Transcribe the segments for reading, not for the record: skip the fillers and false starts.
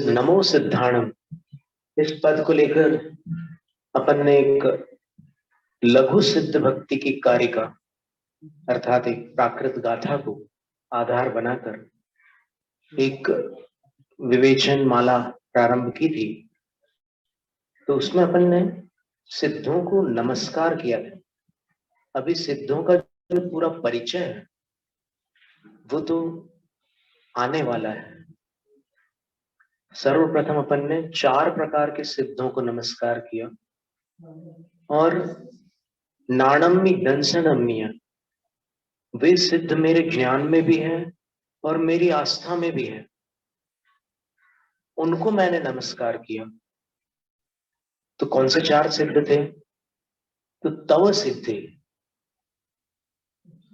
नमो सिद्धाणम, इस पद को लेकर अपन ने एक लघु सिद्ध भक्ति की कारिका अर्थात एक प्राकृत गाथा को आधार बनाकर एक विवेचन माला प्रारंभ की थी। तो उसमें अपन ने सिद्धों को नमस्कार किया था। अभी सिद्धों का जो पूरा परिचय है वो तो आने वाला है। सर्वप्रथम अपन ने 4 प्रकार के सिद्धों को नमस्कार किया और नाणम्य दंसनम्य, वे सिद्ध मेरे ज्ञान में भी है और मेरी आस्था में भी है, उनको मैंने नमस्कार किया। तो कौन से 4 सिद्ध थे? तो तव सिद्धि,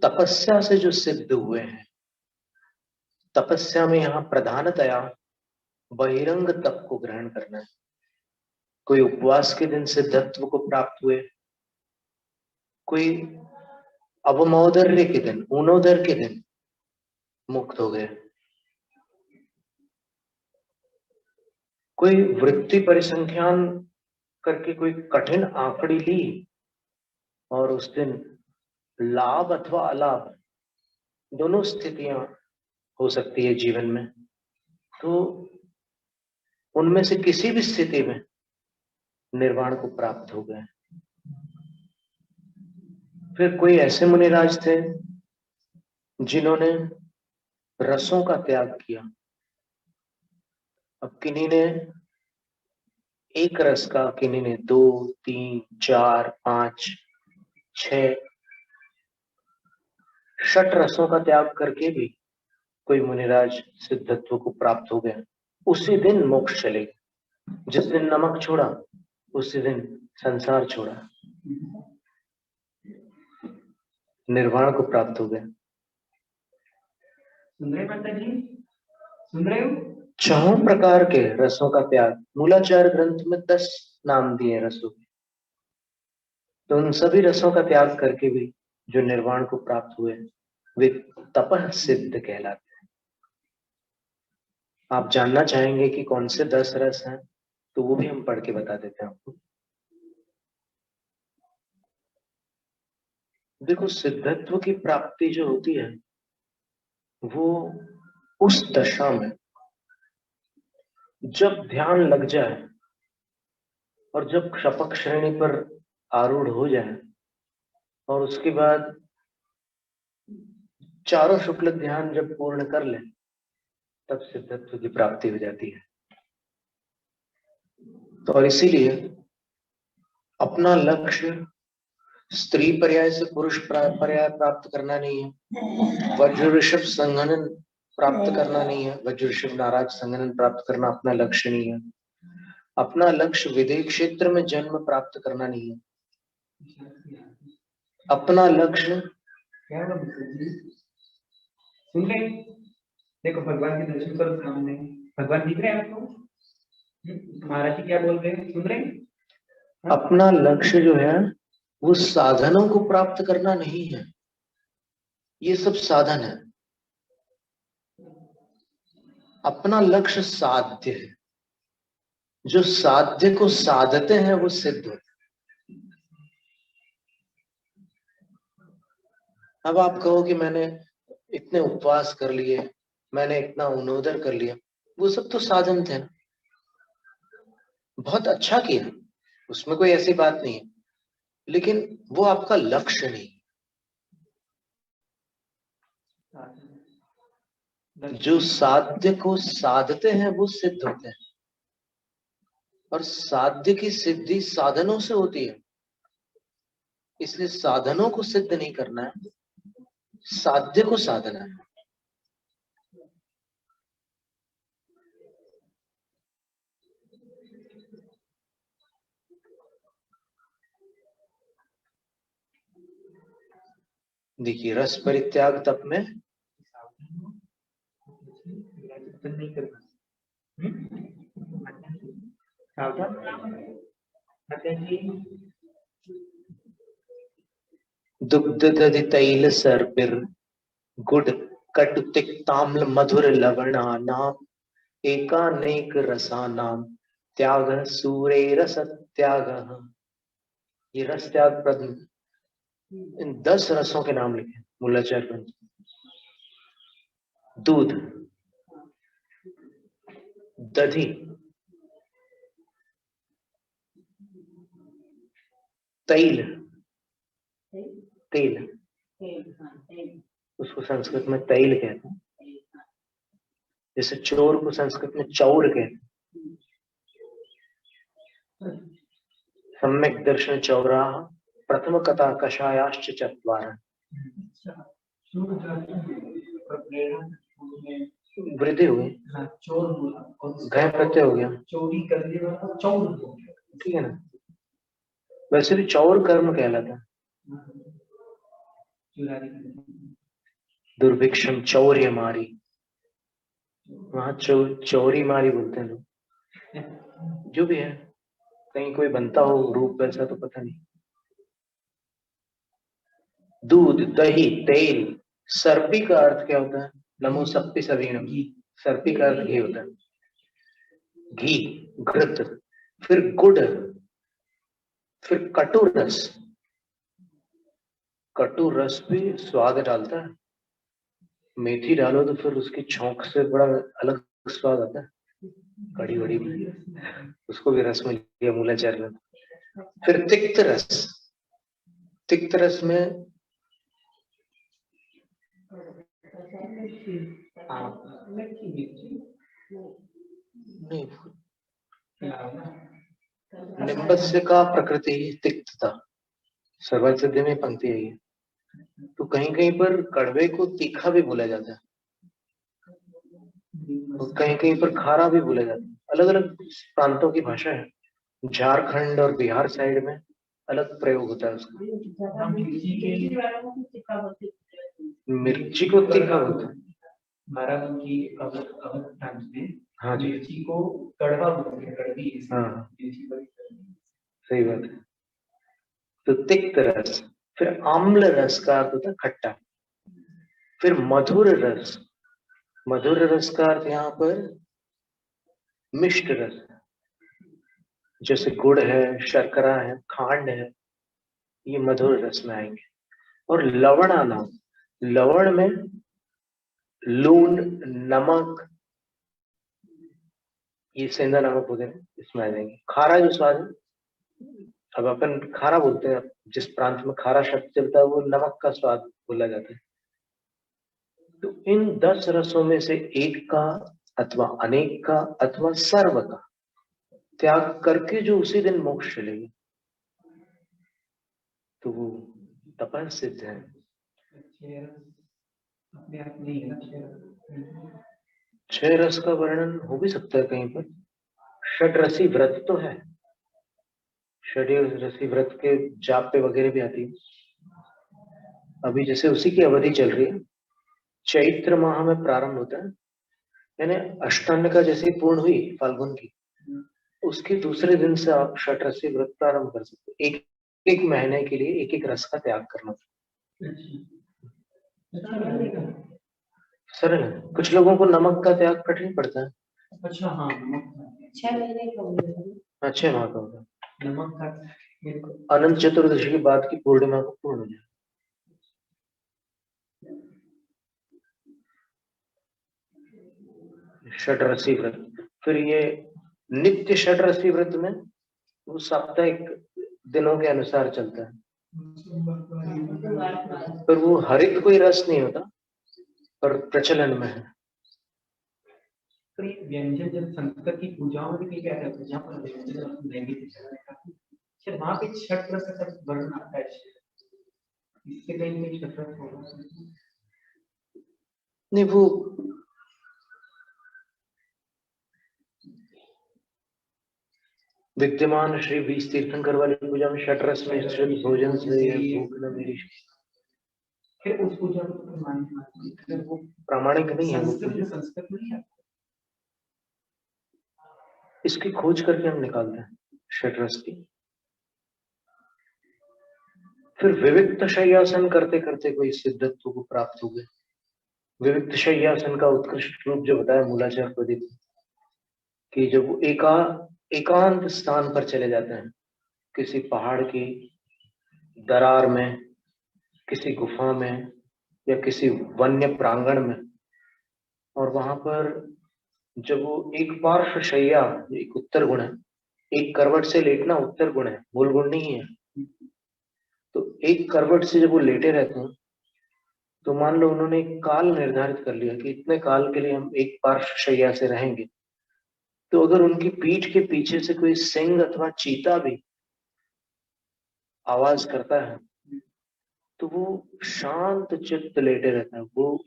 तपस्या से जो सिद्ध हुए हैं। तपस्या में यहां प्रधानतया बहिरंग तप को ग्रहण करना है। कोई उपवास के दिन सिद्धत्व को प्राप्त हुए, कोई अवमौदर्य के दिन, ऊनोदर के दिन मुक्त हो गए, कोई वृत्ति परिसंख्यान करके कोई कठिन आंकड़ी ली और उस दिन लाभ अथवा अलाभ दोनों स्थितियां हो सकती है जीवन में, तो उनमें से किसी भी स्थिति में निर्वाण को प्राप्त हो गए। फिर कोई ऐसे मुनिराज थे जिन्होंने रसों का त्याग किया। अब किन्हीं ने एक रस का, किन्हीं ने 2, 3, 4, 5, 6, षट रसों का त्याग करके भी कोई मुनिराज सिद्धत्व को प्राप्त हो गया। उसी दिन मोक्ष चले गए। जिस दिन नमक छोड़ा उसी दिन संसार छोड़ा, निर्वाण को प्राप्त हो गया। सुन रहे माता जी? सुन रहे हो? 4 प्रकार के रसों का त्याग, मूलाचार ग्रंथ में 10 नाम दिए रसों के। तो उन सभी रसों का त्याग करके भी जो निर्वाण को प्राप्त हुए वे तपः सिद्ध कहलाते हैं। आप जानना चाहेंगे कि कौन से 10 रस हैं, तो वो भी हम पढ़ के बता देते हैं आपको। देखो, सिद्धत्व की प्राप्ति जो होती है वो उस दशा में जब ध्यान लग जाए और जब क्षपक श्रेणी पर आरूढ़ हो जाए और उसके बाद चारों शुक्ल ध्यान जब पूर्ण कर ले, तब सिद्धत्व की प्राप्ति हो जाती है। तो और इसीलिए अपना लक्ष्य स्त्री पर्याय से पुरुष पर्याय प्राप्त करना नहीं है, वज्र ऋषभ संघनन प्राप्त करना नहीं है, वज्र ऋषभ नाराज संघनन प्राप्त करना अपना लक्ष्य नहीं है। अपना लक्ष्य विदेह क्षेत्र में जन्म प्राप्त करना नहीं है। अपना लक्ष्य सुन रहे? देखो, भगवान के दर्शन करो सामने। भगवान दिख रहे हैं आपको? महाराज जी क्या बोल रहे हैं? सुन रहे? अपना लक्ष्य जो है वो साधनों को प्राप्त करना नहीं है, ये सब साधन है। अपना लक्ष्य साध्य है। जो साध्य को साधते हैं वो सिद्ध होते हैं। अब आप कहो कि मैंने इतने उपवास कर लिए, मैंने इतना उनोदर कर लिया, वो सब तो साधन थे ना, बहुत अच्छा किया, उसमें कोई ऐसी बात नहीं है, लेकिन वो आपका लक्ष्य नहीं। जो साध्य को साधते हैं वो सिद्ध होते हैं, और साध्य की सिद्धि साधनों से होती है। इसलिए साधनों को सिद्ध नहीं करना है, साध्य को साधना है। देखिए, रस परित्याग तप में नहीं करना। दुग्ध दधि तैल सर्पिर गुड कटु तिक्ताम्ल मधुर लवणा नाम एकानेक रसानाम त्याग सूरे रस त्याग। ये रस त्याग पद इन 10 रसों के नाम लिखे मूलाचार्य ने। दूध, दधी, तैल, तेल, उसको संस्कृत में तैल कहते हैं। जैसे चोर को संस्कृत में चौर कहते हैं। सम्यक दर्शन चौराह प्रथम कथा कषायाश्च चत्वार। वृद्धि हुई, घय प्रत्यय हो गया, चोरी करने वाला चौर हो गया, ठीक है ना। वैसे भी चौर कर्म कहलाता है। दुर्भिक्षम चौर्य मारी, वहां चौरी मारी बोलते हैं लोग। जो भी है, कहीं कोई बनता हो रूप वैसा तो पता नहीं। दूध, दही, तेल, सर्पी का अर्थ क्या होता है? नमो सप्पी सवीणम। सर्पी का अर्थ घी होता है। घी, घृत, फिर गुड़, फिर कटु रस। कटु रस भी स्वाद डालता है। मेथी डालो तो फिर उसकी छौंक से बड़ा अलग स्वाद आता है। कड़ी वड़ी में उसको भी रस में लिया मूलाचार्य ने। फिर तिक्त रस। तिक्त रस में नहीं, निम्बस्य का प्रकृति ही तिक्तता, सर्वज्ञ सिद्धि में पंक्ति है ये। तो कहीं कहीं पर कड़वे को तीखा भी बोला जाता है, और कहीं कहीं पर खारा भी बोला जाता है। अलग अलग प्रांतों की भाषा है। झारखंड और बिहार साइड में अलग प्रयोग होता है उसका। मिर्ची को तीखा बोलते हैं। बाराबंकी अवध प्रांत में हाँ जी, मिर्ची को कड़वा बोलते हैं, कड़वी। हाँ सही बात है। तो तिक्त रस, फिर आम्ल रस का अर्थ होता है खट्टा, फिर मधुर रस। मधुर रस का अर्थ यहाँ पर मिष्ट रस, जैसे गुड़ है, शर्करा है, खांड है, ये मधुर रस में आएंगे। और लवणाना, लवण में लूण, नमक, ये सेंधा नमक होते हैं, इसमें आ जाएंगे। खारा जो स्वाद है, अब अपन खारा बोलते हैं, जिस प्रांत में खारा शब्द चलता है वो नमक का स्वाद बोला जाता है। तो इन 10 रसों में से एक का अथवा अनेक का अथवा सर्व का त्याग करके जो उसी दिन मोक्ष चलेगी, तो वो तपन सिद्ध है। अपने आप नहीं है ना। 6 रस का वर्णन हो भी सकता है कहीं पर। षड्रसी व्रत तो है, षड्रसी व्रत के जापे वगैरह भी आती है। अभी जैसे उसी की अवधि चल रही है, चैत्र माह में प्रारंभ होता है, यानी अष्टांग का जैसे पूर्ण हुई फाल्गुन की, उसके दूसरे दिन से आप षड्रसी व्रत प्रारंभ कर सकते हैं। एक एक महीने के लिए एक एक रस का त्याग करना। सरल है। कुछ लोगों को नमक का त्याग कठिन पड़ता है। अच्छा, हाँ, 6 महीने का हो गया। हाँ, 6 माह का होगा। नमक का अनंत चतुर्दशी के बाद की पूर्णिमा को पूर्ण हो जाए। षड्रसी व्रत, फिर ये नित्य षड्रसी व्रत में वो साप्ताहिक दिनों के अनुसार चलता है, पर वो हरित कोई रस नहीं होता, पर प्रचलन में है। व्यंजन जब संस्कृत की पूजाओं में भी क्या करते हैं, जहाँ पर व्यंजन वहां पे छठ रस का वर्णन आता है, इससे कहीं छठ रस होगा नहीं। वो विद्यमान श्री 20 तीर्थंकर वाली पूजा में षड्रस में शुद्ध भोजन से भूख न मेरी, फिर उस पूजा को वो प्रामाणिक नहीं है। वो पूजा संस्कृत में है, इसकी खोज करके हम निकालते हैं षड्रस की। फिर विविक्त शय्यासन करते करते कोई सिद्धत्व को प्राप्त हो गए। विविक्त शय्यासन का उत्कृष्ट रूप जो बताया मूलाचार्य प्रदीप, कि जब वो एकांत स्थान पर चले जाते हैं, किसी पहाड़ की दरार में, किसी गुफा में या किसी वन्य प्रांगण में, और वहां पर जब वो एक पार्श्व शैया, एक उत्तर गुण है, एक करवट से लेटना उत्तर गुण है, मूल गुण नहीं है। तो एक करवट से जब वो लेटे रहते हैं, तो मान लो उन्होंने एक काल निर्धारित कर लिया कि इतने काल के लिए हम एक पार्श्व शैया से रहेंगे। तो अगर उनकी पीठ के पीछे से कोई सिंह अथवा चीता भी आवाज करता है, तो वो शांत चित्त लेटे रहते हैं, वो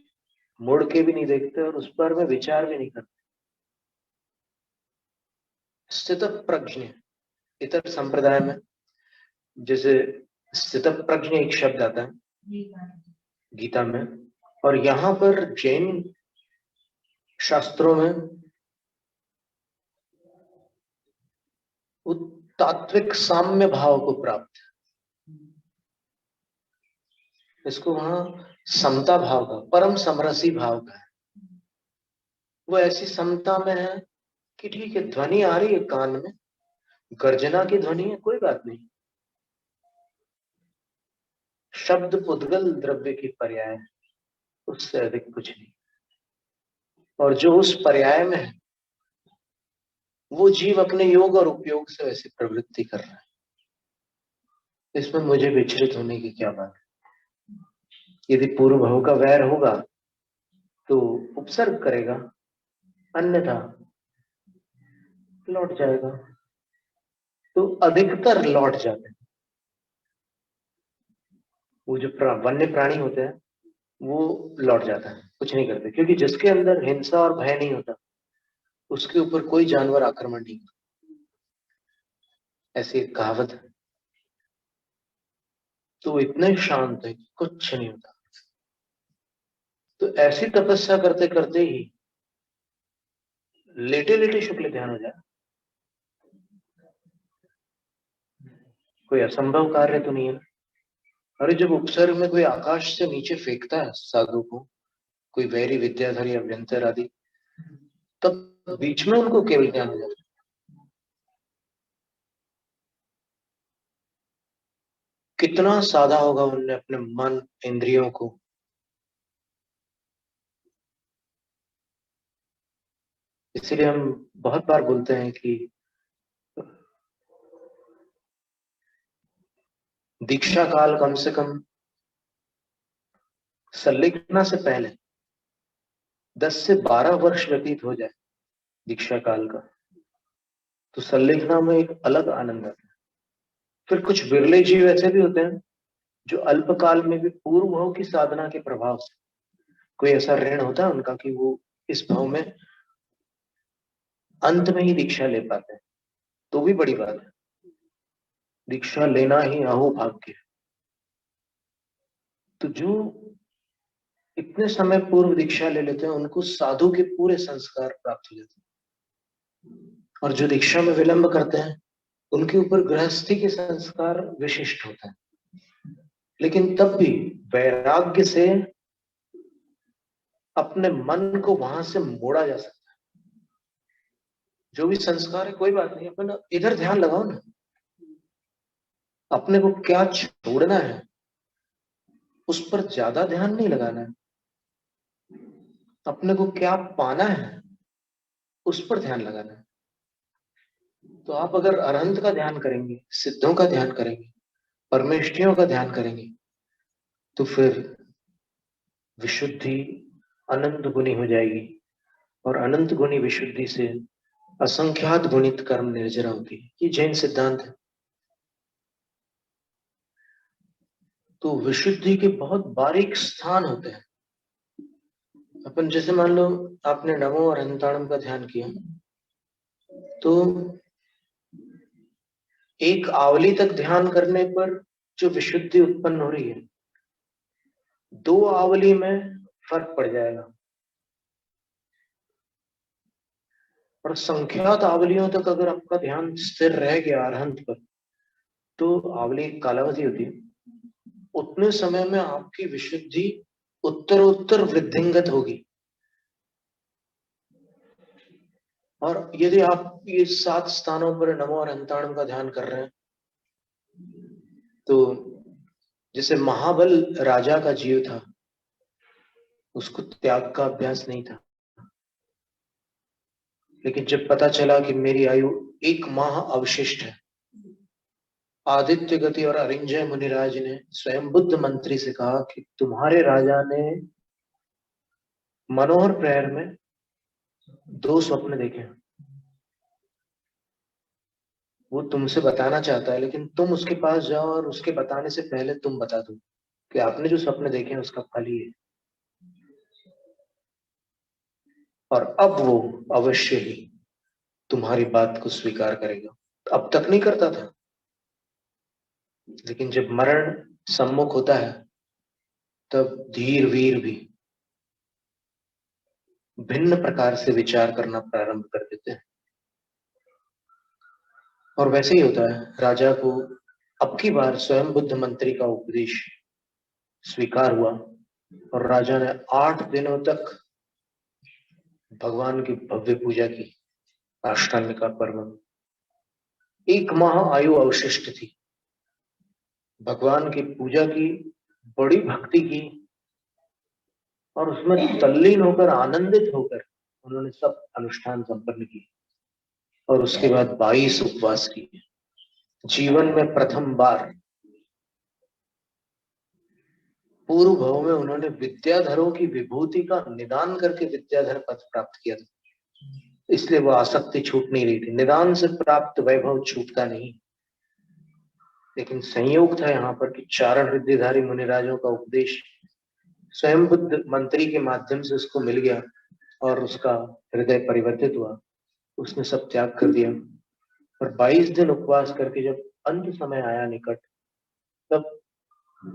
मुड़ के भी नहीं देखते और उस पर में विचार भी नहीं करते। स्थित प्रज्ञ, इतर संप्रदाय में जैसे स्थित प्रज्ञ एक शब्द आता है गीता में, और यहाँ पर जैन शास्त्रों में वो तात्विक साम्य भाव को प्राप्त है। इसको वहां समता भाव का, परम समरसी भाव का है। वो ऐसी समता में है कि ठीक है, ध्वनि आ रही है कान में, गर्जना की ध्वनि है, कोई बात नहीं, शब्द पुद्गल द्रव्य की पर्याय है, उससे अधिक कुछ नहीं। और जो उस पर्याय में है, वो जीव अपने योग और उपयोग से वैसी प्रवृत्ति कर रहा है। इसमें मुझे विचलित होने की क्या बात है? यदि पूर्व भाव का वैर होगा तो उपसर्ग करेगा, अन्यथा लौट जाएगा। तो अधिकतर लौट जाते हैं। वो जो वन्य प्राणी होते हैं वो लौट जाता है, कुछ नहीं करते, क्योंकि जिसके अंदर हिंसा और भय नहीं होता उसके ऊपर कोई जानवर आक्रमण नहीं करता। ऐसी एक कहावत है। तो इतने शांत है कि कुछ नहीं होता। तो ऐसी तपस्या करते करते ही लेटे लेटे शुक्ल ध्यान हो जाए, कोई असंभव कार्य तो नहीं है। अरे जब उपसर्ग में कोई आकाश से नीचे फेंकता है साधु को, कोई वैरी विद्याधर या व्यंतर आदि, तब बीच में उनको केवल ज्ञान हो जाता है। कितना साधा होगा उनने अपने मन इंद्रियों को। इसीलिए हम बहुत बार बोलते हैं कि दीक्षा काल कम से कम संलिग्ना से पहले 10 से 12 वर्ष व्यतीत हो जाए दीक्षा काल का, तो संलिग्ना में एक अलग आनंद आता है। फिर कुछ बिरले जीव ऐसे भी होते हैं जो अल्पकाल में भी पूर्व भाव की साधना के प्रभाव से, कोई ऐसा ऋण होता है उनका कि वो इस भाव में अंत में ही दीक्षा ले पाते हैं, तो भी बड़ी बात है। दीक्षा लेना ही अहो भाग्य। तो जो इतने समय पूर्व दीक्षा ले लेते हैं उनको साधु के पूरे संस्कार प्राप्त हो जाते हैं, और जो दीक्षा में विलंब करते हैं उनके ऊपर गृहस्थी के संस्कार विशिष्ट होते हैं। लेकिन तब भी वैराग्य से अपने मन को वहां से मोड़ा जा सकता है। जो भी संस्कार है कोई बात नहीं, अपन इधर ध्यान लगाओ ना, अपने को क्या छोड़ना है उस पर ज्यादा ध्यान नहीं लगाना है, अपने को क्या पाना है उस पर ध्यान लगाना है। तो आप अगर अरहंत का ध्यान करेंगे, सिद्धों का ध्यान करेंगे, परमेष्ठियों का ध्यान करेंगे, तो फिर विशुद्धि अनंत गुनी हो जाएगी, और अनंत गुनी विशुद्धि से असंख्यात गुणित कर्म निर्जरा होगी। ये जैन सिद्धांत है। तो विशुद्धि के बहुत बारीक स्थान होते हैं। अपन जैसे मान लो आपने नमो और अनंताणम का ध्यान किया, तो एक आवली तक ध्यान करने पर जो विशुद्धि उत्पन्न हो रही है, 2 आवली में फर्क पड़ जाएगा। और संख्यात आवलियों तक अगर आपका ध्यान स्थिर रह गया अरहंत पर, तो आवली कालावधि होती है, उतने समय में आपकी विशुद्धि उत्तरोत्तर वृद्धिंगत होगी। और यदि आप ये 7 स्थानों पर नमो और अंताणम का ध्यान कर रहे हैं, तो जैसे महाबल राजा का जीव था, उसको त्याग का अभ्यास नहीं था, लेकिन जब पता चला कि मेरी आयु 1 माह अवशिष्ट है, आदित्य गति और अरिंजय मुनिराज ने स्वयं बुद्ध मंत्री से कहा कि तुम्हारे राजा ने मनोहर प्रहर में 2 स्वप्न देखे, वो तुमसे बताना चाहता है, लेकिन तुम उसके पास जाओ और उसके बताने से पहले तुम बता दो कि आपने जो स्वप्न देखे हैं उसका फल ही है। और अब वो अवश्य ही तुम्हारी बात को स्वीकार करेगा। अब तक नहीं करता था, लेकिन जब मरण सम्मुख होता है तब धीर वीर भी भिन्न प्रकार से विचार करना प्रारंभ कर देते हैं। और वैसे ही होता है, राजा को अब की बार स्वयं बुद्ध मंत्री का उपदेश स्वीकार हुआ और राजा ने 8 दिनों तक भगवान की भव्य पूजा की। अष्टांग का पर्व, 1 माह आयु अवशिष्ट थी, भगवान की पूजा की, बड़ी भक्ति की, और उसमें तल्लीन होकर आनंदित होकर उन्होंने सब अनुष्ठान संपन्न किए। और उसके बाद 22 उपवास किए। जीवन में प्रथम बार पूर्व भाव में उन्होंने विद्याधरों की विभूति का निदान करके विद्याधर पद प्राप्त किया था, इसलिए वो आसक्ति छूट नहीं रही थी। निदान से प्राप्त वैभव छूटता नहीं, लेकिन संयोग था यहाँ पर कि चारण रिद्धिधारी मुनिराजों का उपदेश स्वयं बुद्ध मंत्री के माध्यम से उसको मिल गया और उसका हृदय परिवर्तित हुआ, उसने सब त्याग कर दिया। और 22 दिन उपवास करके जब अंत समय आया निकट, तब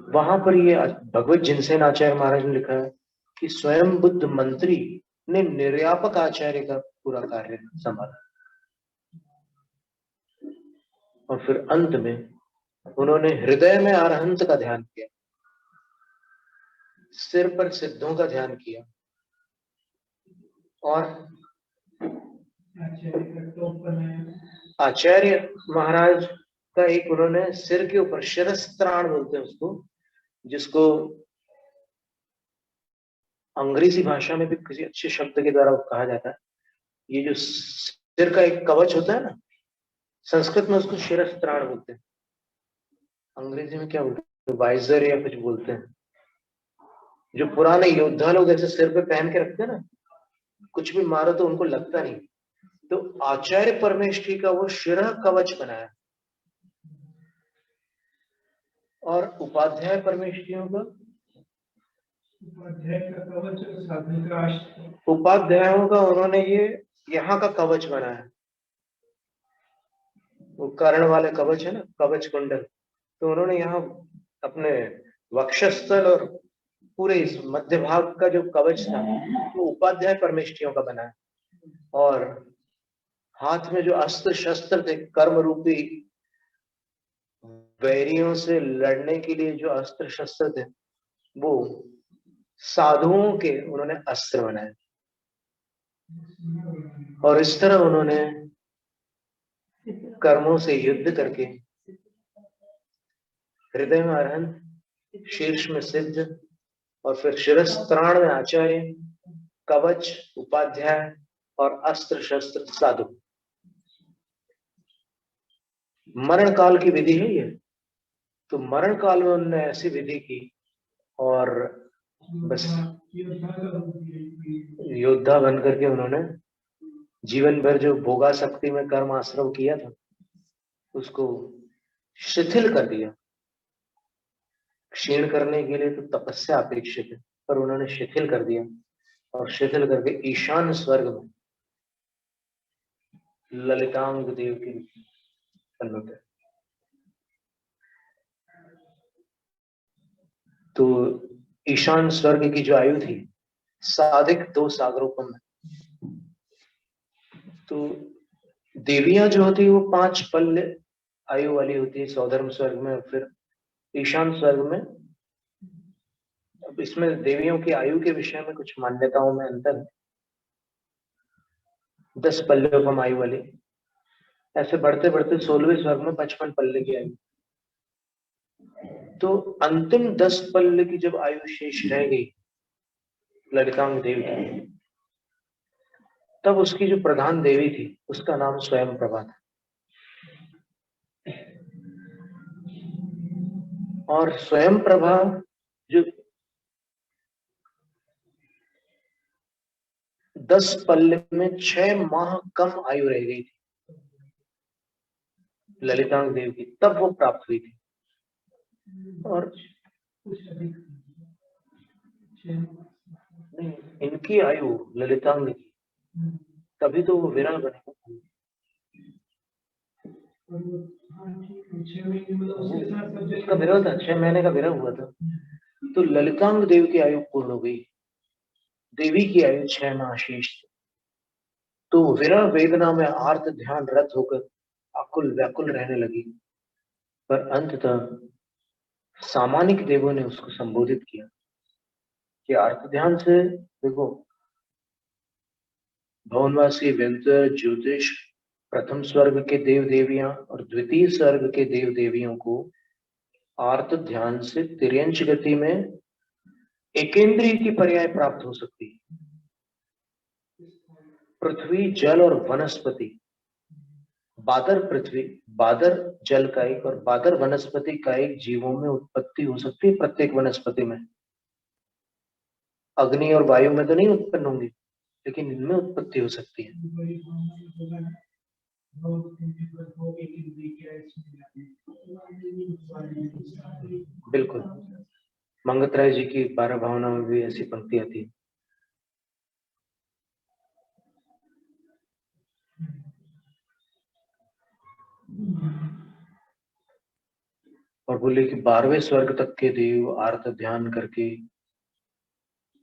वहां पर ये भगवत जिनसेन आचार्य महाराज ने लिखा है कि स्वयं बुद्ध मंत्री ने निर्यापक आचार्य का पूरा कार्य संभाला। और फिर अंत में उन्होंने हृदय में अरहंत का ध्यान किया, सिर पर सिद्धों का ध्यान किया, और आचार्य महाराज का एक उन्होंने सिर के ऊपर शिरस्त्राण बोलते हैं उसको, जिसको अंग्रेजी भाषा में भी किसी अच्छे शब्द के द्वारा कहा जाता है। ये जो सिर का एक कवच होता है ना, संस्कृत में उसको शिरस्त्राण बोलते हैं, अंग्रेजी में क्या बोलते हैं, वाइजर या कुछ बोलते हैं। जो पुराने योद्धा लोग ऐसे सिर पे पहन के रखते हैं ना, कुछ भी मारो तो उनको लगता नहीं। तो आचार्य परमेष्ठी का वो शिरः कवच बनाया, और उपाध्याय परमेष्ठियों का, उपाध्यायों का उन्होंने ये यहाँ का कवच बनाया, वो कर्ण वाले कवच है ना, कवच कुंडल, तो उन्होंने यहाँ अपने वक्षस्थल और पूरे इस मध्य भाग का जो कवच था वो उपाध्याय परमेष्ठियों का बनाया। और हाथ में जो अस्त्र शस्त्र थे, कर्म रूपी वैरियों से लड़ने के लिए जो अस्त्र शस्त्र थे, वो साधुओं के उन्होंने अस्त्र बनाए। और इस तरह उन्होंने कर्मों से युद्ध करके हृदय में अरहंत, शीर्ष में सिद्ध, और फिर शिरस्त्राण में आचार्य, कवच उपाध्याय, और अस्त्र शस्त्र साधु। मरण काल की विधि है ये। तो मरण काल में उन्होंने ऐसी विधि की, और बस योद्धा बन करके उन्होंने जीवन भर जो भोगा शक्ति में कर्म आश्रव किया था उसको शिथिल कर दिया। क्षीण करने के लिए तो तपस्या अपेक्षित है, पर उन्होंने शिथिल कर दिया, और शिथिल करके ईशान स्वर्ग में ललितांग देव की अनुमति। तो ईशान स्वर्ग की जो आयु थी, साधिक 2 सागरोपम है। तो देवियां जो होती है वो 5 पल्य आयु वाली होती है सौधर्म स्वर्ग में, फिर ईशान स्वर्ग में। अब इसमें देवियों की आयु के विषय में कुछ मान्यताओं में अंतर है। 10 पल्ले आयु वाली, ऐसे बढ़ते बढ़ते 16वें स्वर्ग में 55 पल्ले की आयु। तो अंतिम 10 पल्ले की जब आयु शेष रह गई ललितांग देवी की, तब उसकी जो प्रधान देवी थी उसका नाम स्वयं प्रभा था। और स्वयं प्रभा जो 10 पल्ले में 6 माह कम आयु रह गई थी ललितांग देवी की, तब वो प्राप्त हुई थी। और नहीं, इनकी आयु ललितांग की, तभी तो वो विरल बने। उसका विरह था, 6 महीने का विरह हुआ था। तो ललितांग देवी की आयु पूर्ण हो गई, देवी की आयु 6 माह शेष थी। तो विरह वेदना में आर्त ध्यान रत होकर आकुल व्याकुल रहने लगी। पर अंततः सामानिक देवों ने उसको संबोधित किया कि आर्त ध्यान से देखो, भवनवासी व्यंतर ज्योतिष प्रथम स्वर्ग के देव देवियां और द्वितीय स्वर्ग के देव देवियों को आर्त ध्यान से तिर्यंच गति में एकेंद्रीय की पर्याय प्राप्त हो सकती है। पृथ्वी जल और वनस्पति, बादर पृथ्वी, बादर जल का एक और बादर वनस्पति का एक जीवों में उत्पत्ति हो सकती है। प्रत्येक वनस्पति में अग्नि और वायु में तो नहीं उत्पन्न होंगी, लेकिन इनमें उत्पत्ति हो सकती है। बिल्कुल, मंगतराय जी की 12 भावनाओं में भी ऐसी पंक्ति आती है। और बोले कि 12वें स्वर्ग तक के देव आर्त ध्यान करके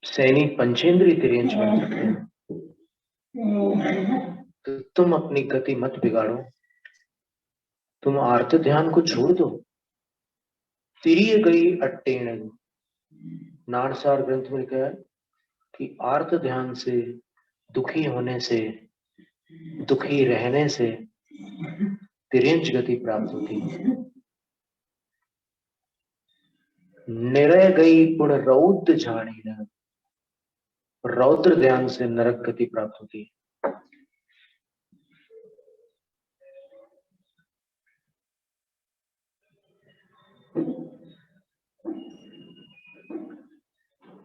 सैनिक पंचेंद्रीय तिर्यंच बन सकते हैं। तो तुम अपनी गति मत बिगाड़ो, तुम आर्त ध्यान को छोड़ दो। तिरिय गई अट्टेण, नारसार ग्रंथ में लिखा है कि आर्त ध्यान से, दुखी होने से, दुखी रहने से तिर्यंच गति प्राप्त होती है। निरय गई पुण रौद्र झाड़ी, रौद्र ध्यान से नरक गति प्राप्त होती है।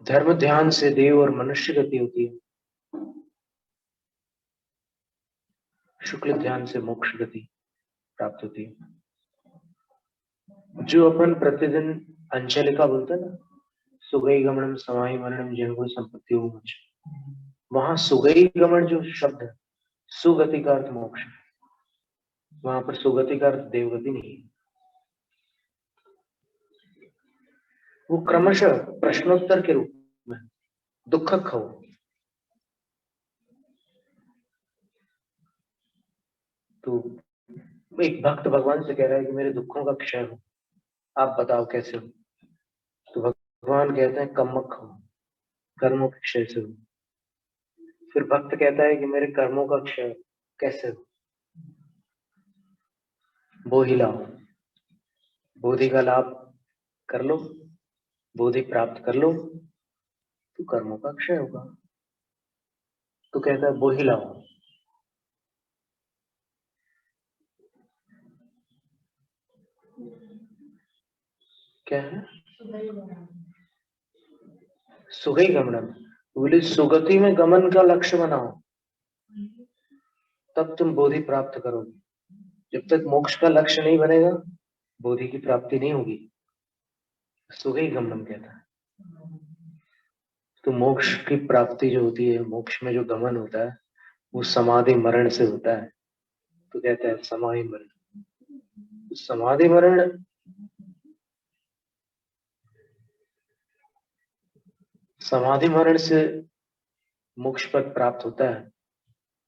धर्म ध्यान से देव और मनुष्य गति होती है। शुक्ल ध्यान से मोक्ष गति प्राप्त होती है। जो अपन प्रतिदिन अंचलिका बोलते हैं ना, सुगई गमनम समाहि मरणम जंगो संपत्ति, वहां सुगई गमन जो शब्द है, सुगति का अर्थ मोक्ष, वहां पर सुगति का अर्थ देवगति नहीं है। वो क्रमशः प्रश्नोत्तर के रूप में दुख खो। तो एक भक्त भगवान से कह रहा है कि मेरे दुखों का क्षय हो, आप बताओ कैसे हो। तो भगवान कहते हैं कम्मक हो, कर्मों के क्षय से हो। फिर भक्त कहता है कि मेरे कर्मों का क्षय कैसे हो, बोधि लाओ, बोधि का लाभ कर लो, बोधि प्राप्त कर लो तो कर्मों का क्षय होगा। तो कहता है बोधि लाओ। क्या है? सुगई गमनम, बोले सुगति में गमन का लक्ष्य बनाओ, तब तुम बोधि प्राप्त करोगे। जब तक मोक्ष का लक्ष्य नहीं बनेगा, बोधि की प्राप्ति नहीं होगी। सुगई गमनम कहता है। तो मोक्ष की प्राप्ति जो होती है, मोक्ष में जो गमन होता है, वो समाधि मरण से होता है। तो कहता है समाधि मरण। समाधि मरण समाधि मरण से मोक्ष पद प्राप्त होता है।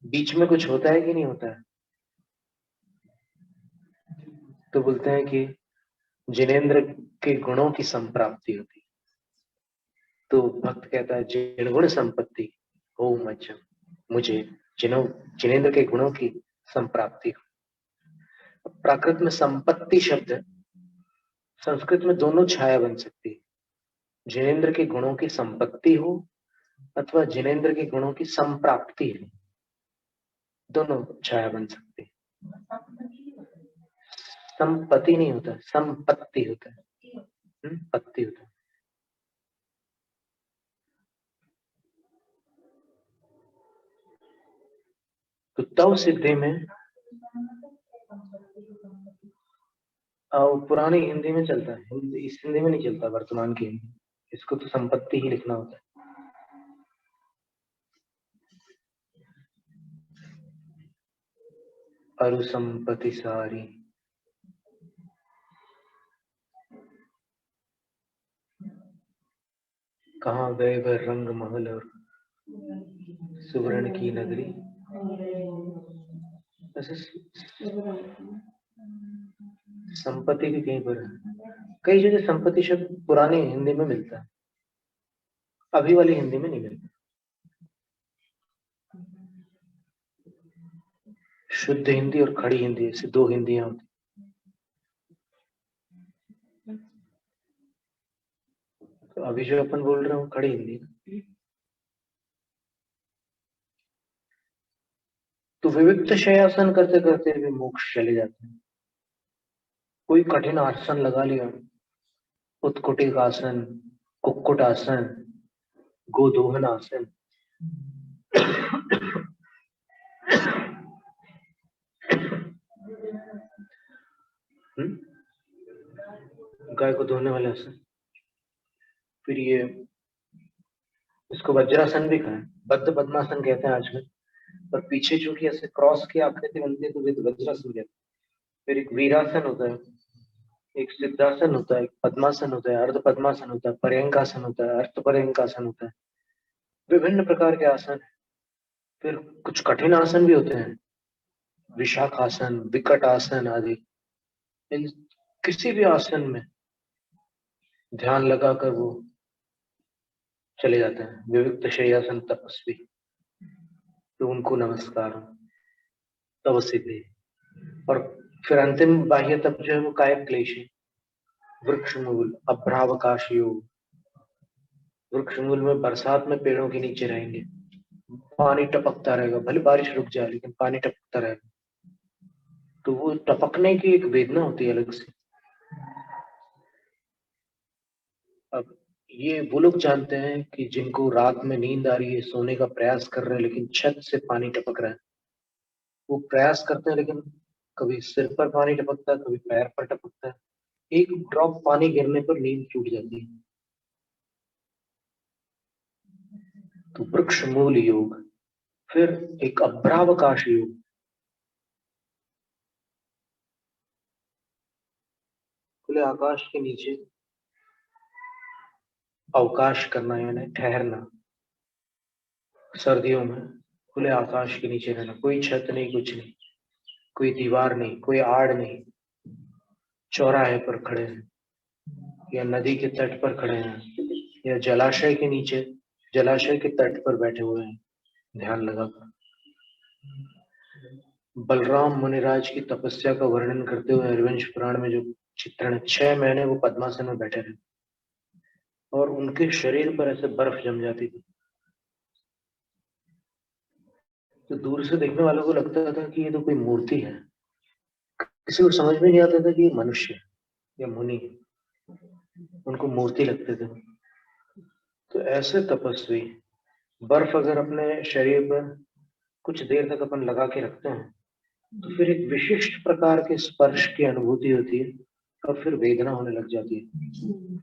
बीच में कुछ होता है कि नहीं होता है? तो बोलते हैं कि जिनेंद्र के गुणों की संप्राप्ति होती है। तो भक्त कहता है जिन गुण संपत्ति हो मुझे जिनेंद्र के गुणों की संप्राप्ति हो। प्राकृत में संपत्ति शब्द है, संस्कृत में दोनों छाया बन सकती है, जिनेंद्र के गुणों की संपत्ति हो अथवा जिनेंद्र के गुणों की संप्राप्ति हो, दोनों छाया बन सकती है। संपत्ति नहीं होता, संपत्ति होता है, पत्ती होता है। तो तव सिद्धि में पुरानी हिंदी में चलता है, इस हिंदी में नहीं चलता, वर्तमान की हिंदी, इसको तो संपत्ति ही लिखना होता है। अरु संपत्ति सारी, कहाँ गए वह रंग महल और सुवर्ण की नगरी। ऐसे संपत्ति भी कहीं पर है, कई जगह संपत्ति शब्द पुरानी हिंदी में मिलता है, अभी वाली हिंदी में नहीं मिलता। शुद्ध हिंदी और खड़ी हिंदी, ऐसे दो हिंदियां होती। तो अभी जो अपन बोल रहे हो खड़ी हिंदी। तो विविक्त शयासन करते करते भी मोक्ष चले जाते हैं। कोई कठिन आसन लगा लिया, उत्कुटिक आसन, कुक्कुट आसन, गोदोहन आसन, गाय को धोने वाले आसन, फिर ये इसको वज्रासन भी कहा है, बद्ध पद्मासन कहते हैं आजकल, पर पीछे जो कि ऐसे क्रॉस की आकृति बनती है तो वज्रासन कहते हैं। फिर एक वीरासन होता है, एक सिद्धासन होता है, एक पद्मासन होता है, अर्ध पद्मासन होता है, पर्यंकासन होता है, अर्थ पर्यंकासन होता है, विभिन्न प्रकार के आसन। फिर कुछ कठिन आसन भी होते हैं, विशाखासन, विकट आसन आदि। इन किसी भी आसन में ध्यान लगाकर वो चले जाते हैं। विविक्त शय्यासन तपस्वी, तो उनको नमस्कार, तव सिद्धि। और फिर अंतिम बाह्य तप जो है वो कायक क्लेश है, वृक्ष मूल, अभ्रावकाश योग। वृक्ष मूल में बरसात में पेड़ों के नीचे रहेंगे, पानी टपकता रहेगा, भले बारिश रुक जाए लेकिन पानी टपकता रहेगा। तो वो टपकने की एक वेदना होती है अलग से। अब ये वो लोग जानते हैं कि जिनको रात में नींद आ रही है, सोने का प्रयास कर रहे हैं, लेकिन छत से पानी टपक रहा है। वो प्रयास करते हैं लेकिन कभी सिर पर पानी टपकता है, कभी पैर पर टपकता है, एक ड्रॉप पानी गिरने पर नींद टूट जाती है। तो वृक्ष मूल योग, फिर एक अभ्रावकाश योग, खुले आकाश के नीचे अवकाश करना, यानी ठहरना। सर्दियों में खुले आकाश के नीचे रहना, कोई छत नहीं, कुछ नहीं, कोई दीवार नहीं, कोई आड़ नहीं, चौराहे पर खड़े हैं या नदी के तट पर खड़े हैं या जलाशय के नीचे, जलाशय के तट पर बैठे हुए हैं ध्यान लगाकर। बलराम मुनिराज की तपस्या का वर्णन करते हुए हरिवंश पुराण में जो चित्रण, 6 महीने वो पद्मासन में बैठे रहे और उनके शरीर पर ऐसे बर्फ जम जाती थी। तो दूर से देखने वालों को लगता था कि ये तो कोई मूर्ति है, किसी को समझ में नहीं आता था कि ये मनुष्य है या मुनि है, उनको मूर्ति लगते थे। तो ऐसे तपस्वी, बर्फ अगर अपने शरीर पर कुछ देर तक अपन लगा के रखते हैं तो फिर एक विशिष्ट प्रकार के स्पर्श की अनुभूति होती है और फिर वेदना होने लग जाती है।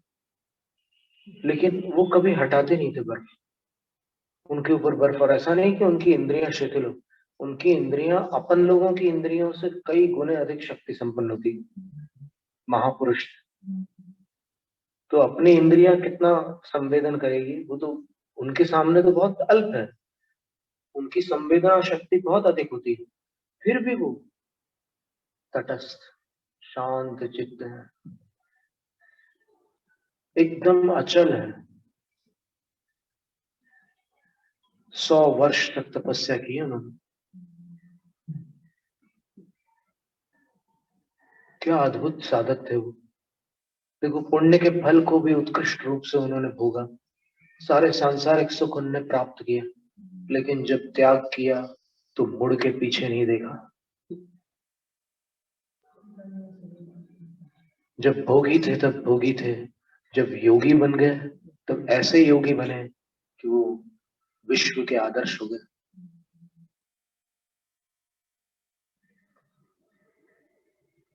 लेकिन वो कभी हटाते नहीं थे बर्फ, उनके ऊपर बर्फ। और ऐसा नहीं कि उनकी इंद्रियां शिथिल हो, उनकी इंद्रियां अपन लोगों की इंद्रियों से कई गुने अधिक शक्ति संपन्न होती। महापुरुष तो अपनी इंद्रियां कितना संवेदन करेगी, वो तो उनके सामने तो बहुत अल्प है, उनकी संवेदना शक्ति बहुत अधिक होती है, फिर भी वो तटस्थ शांत चित्त है, एकदम अचल है। 100 वर्ष तक तपस्या की है उन्होंने, क्या अद्भुत साधक थे वो। देखो, पुण्य के फल को भी उत्कृष्ट रूप से उन्होंने भोगा, सारे सांसारिक सुख उन्होंने प्राप्त किया, लेकिन जब त्याग किया तो मुड़ के पीछे नहीं देखा। जब भोगी थे तब भोगी थे, जब योगी बन गए तब ऐसे योगी बने कि वो विश्व के आदर्श हो गए।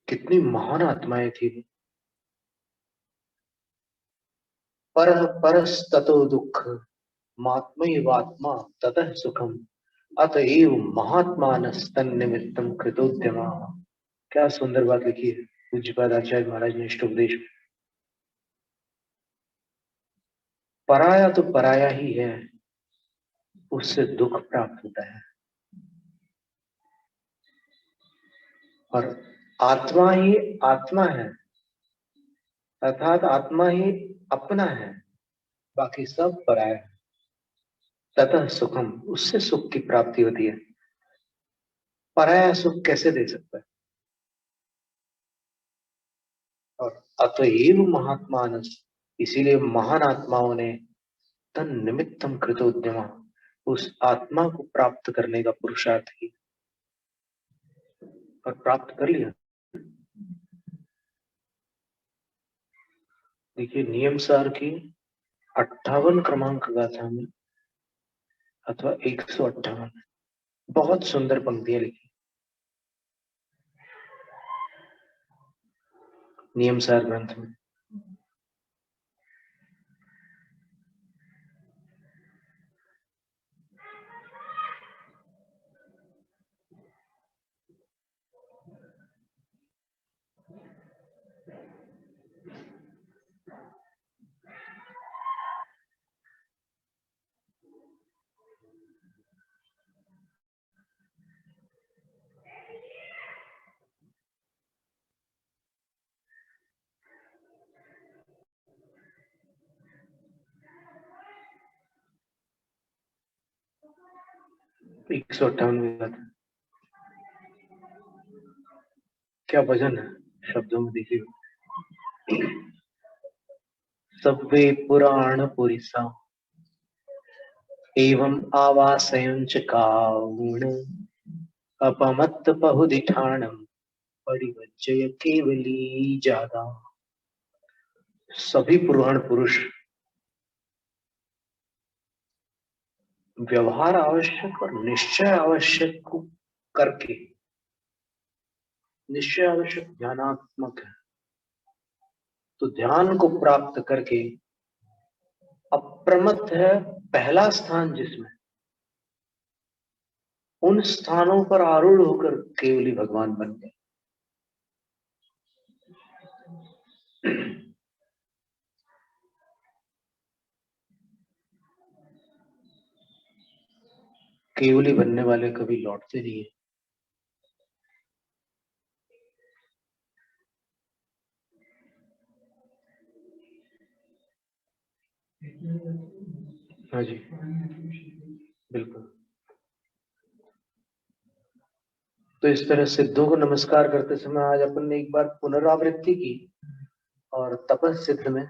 कितनी महान आत्माएं थी। पर परस्ततो दुख महात्मैवात्मा ततः सुखम अतएव महात्मानस्तन निमित्तम कृतोद्यमा। क्या सुंदर बात लिखी है पूज्यपाद आचार्य महाराज ने इष्टोपदेश में। पराया तो पराया ही है, उससे दुख प्राप्त होता है, और आत्मा ही आत्मा है, अर्थात आत्मा ही अपना है, बाकी सब पराया है। ततः सुखम, उससे सुख की प्राप्ति होती है। पराया सुख कैसे दे सकता है? और अतएव महात्मानस, इसीलिए महान आत्माओं ने तन निमित्तम कृतोद्यमा, उस आत्मा को प्राप्त करने का पुरुषार्थ किया और प्राप्त कर लिया। देखिए, नियम सार की 58 क्रमांक गाथा में अथवा 158 बहुत सुंदर पंक्तियां लिखी। नियम सार ग्रंथ में तो 158 में गाथा, क्या भजन है शब्दों में। देखिए, सब्बे पुराण पुरिसा एवं आवासयं च काउण अपमत्त पहुदिठाणम परिवज्जय केवली जादा। सभी पुराण पुरुष व्यवहार आवश्यक और निश्चय आवश्यक को करके, निश्चय आवश्यक ध्यानात्मक है, तो ध्यान को प्राप्त करके अप्रमत्त है पहला स्थान, जिसमें उन स्थानों पर आरूढ़ होकर केवली भगवान बन गए। केवली बनने वाले कभी लौटते नहीं है। हाँ जी, बिल्कुल। तो इस तरह सिद्धों को नमस्कार करते समय आज अपन ने एक बार पुनरावृत्ति की, और तपस सिद्ध में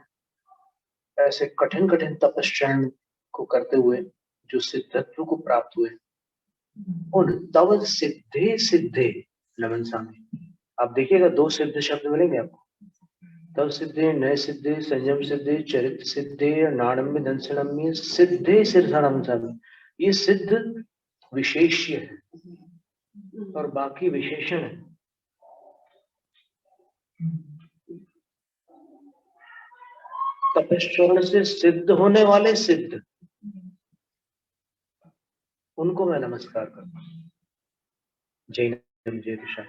ऐसे कठिन कठिन तपस्चरण को करते हुए जो सिद्धत्व को प्राप्त हुए, उन तव सिद्धे सिद्धे नमन स्वामी। आप देखिएगा 2 सिद्ध शब्द मिलेंगे आपको, तव सिद्धे, नय सिद्धे, संयम सिद्धे, चरित्र सिद्धे, नाणम्य दंसनम्य सिद्धे सिरधनम स्वामी। ये सिद्ध विशेष्य है और बाकी विशेषण है। तपस्चरण से सिद्ध होने वाले सिद्ध, उनको मैं नमस्कार करता हूँ। जय नम जय दिशा।